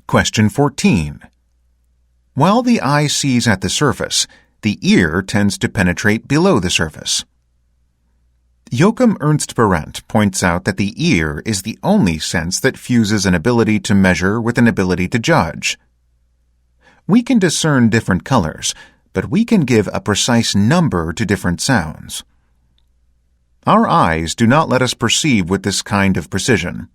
Question 14. While the eye sees at the surface, the ear tends to penetrate below the surface. Joachim-Ernst Berendtnen points out that the ear is the only sense that fuses an ability to measure with an ability to judge. We can discern different colors, but we can give a precise number to different sounds. Our eyes do not let us perceive with this kind of precision.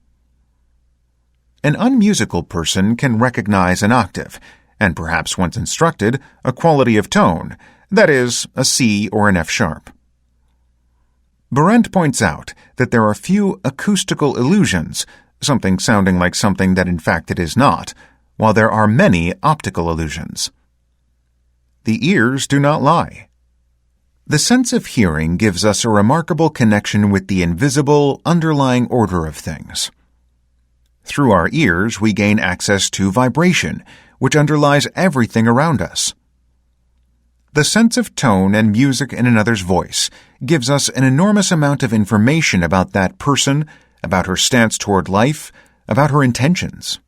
An unmusical person can recognize an octave, and perhaps once instructed, a quality of tone, that is, a C or an F sharp. Berendtnen points out that there are few acoustical illusions, something sounding like something that in fact it is not, while there are many optical illusions. The ears do not lie. The sense of hearing gives us a remarkable connection with the invisible, underlying order of things. Through our ears, we gain access to vibration, which underlies everything around us. The sense of tone and music in another's voice gives us an enormous amount of information about that person, about her stance toward life, about her intentions.